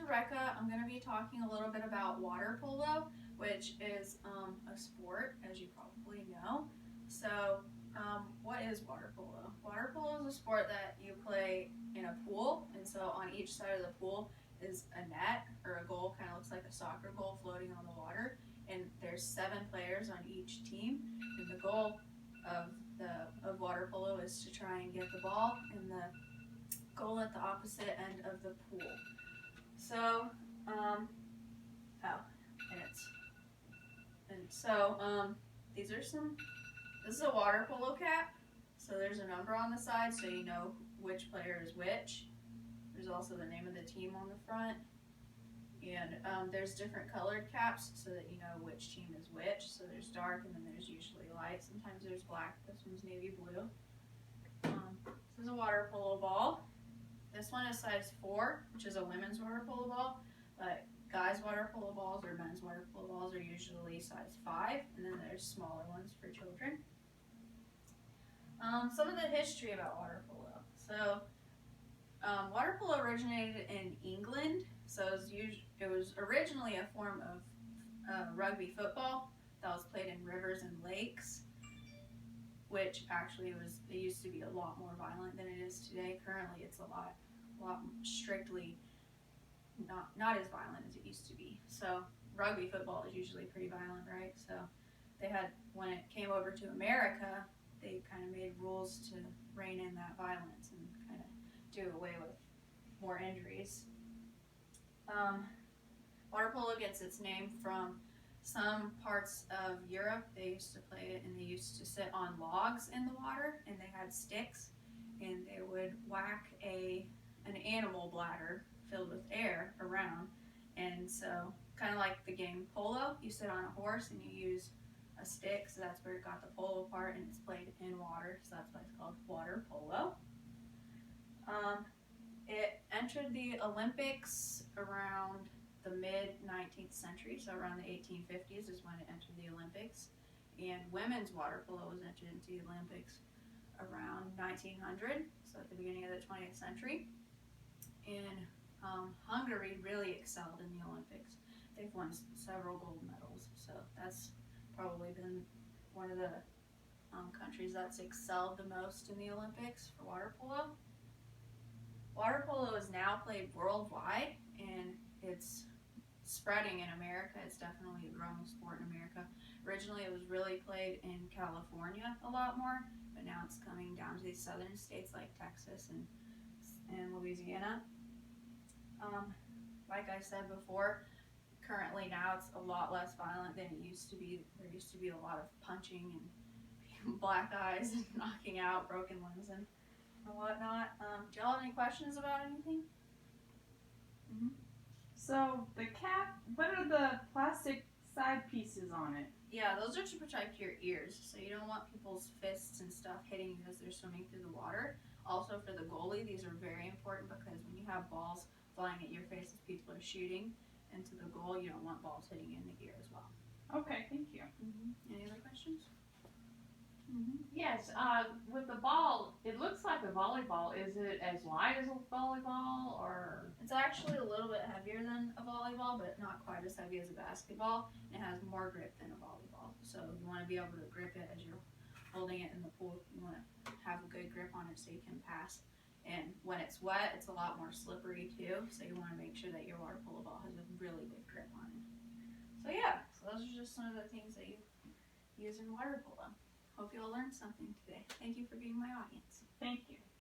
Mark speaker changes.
Speaker 1: Rebecca. I'm going to be talking a little bit about water polo, which is a sport, as you probably know. So, what is water polo? Water polo is a sport that you play in a pool, and so on each side of the pool is a net or a goal, kind of looks like a soccer goal floating on the water, and there's 7 players on each team, and the goal of of water polo is to try and get the ball in the goal at the opposite end of the pool. So, oh, and it's, and so, these are some, this is a water polo cap. So there's a number on the side so you know which player is which. There's also the name of the team on the front. And there's different colored caps so that you know which team is which. So there's dark and then there's usually light. Sometimes there's black. This one's navy blue. This is a water polo ball. This one is size 4, which is a women's water polo ball. But guys' water polo balls or men's water polo balls are usually size 5. And then there's smaller ones for children. Some of the history about water polo. So, water polo originated in England. So it was originally a form of rugby football that was played in rivers and lakes, which actually it used to be a lot more violent than it is today. Currently, it's a lot strictly not as violent as it used to be. So rugby football is usually pretty violent, right? So when it came over to America, they kind of made rules to rein in that violence and kind of do away with more injuries. Water polo gets its name from some parts of Europe. They used to play it and they used to sit on logs in the water and they had sticks and they would whack an animal bladder filled with air around. And so kind of like the game Polo, you sit on a horse and you use a stick, so that's where it got the polo part, and it's played in water, so that's why it's called water polo. It entered the Olympics around the mid-19th century, so around the 1850s is when it entered the Olympics. And women's water polo was entered into the Olympics around 1900, so at the beginning of the 20th century. And Hungary really excelled in the Olympics. They've won several gold medals, so that's probably been one of the countries that's excelled the most in the Olympics for water polo. Water polo is now played worldwide, and it's spreading in America. It's definitely a growing sport in America. Originally, it was really played in California a lot more, but now it's coming down to these southern states like Texas and Louisiana. Like I said before, currently now it's a lot less violent than it used to be. There used to be a lot of punching and black eyes and knocking out broken limbs and whatnot. Do y'all have any questions about anything?
Speaker 2: So the cap, what are the plastic side pieces on it?
Speaker 1: Yeah, those are to protect your ears, so you don't want people's fists and stuff hitting you as they're swimming through the water. Also for the goalie, these are very important because when you have balls flying at your face as people are shooting into the goal, you don't want balls hitting you in the ear as well.
Speaker 2: Okay, thank you.
Speaker 1: Any other questions?
Speaker 3: Yes, with the ball, it looks like a volleyball. Is it as light as a volleyball, or?
Speaker 1: It's actually a little bit heavier than a volleyball, but not quite as heavy as a basketball. It has more grip than a volleyball. So you want to be able to grip it as you're holding it in the pool. You want to have a good grip on it so you can pass. And when it's wet, it's a lot more slippery too. So you want to make sure that your water polo ball has a really good grip on it. So yeah, so those are just some of the things that you use in water polo. Hope you all learned something today. Thank you for being my audience.
Speaker 2: Thank you.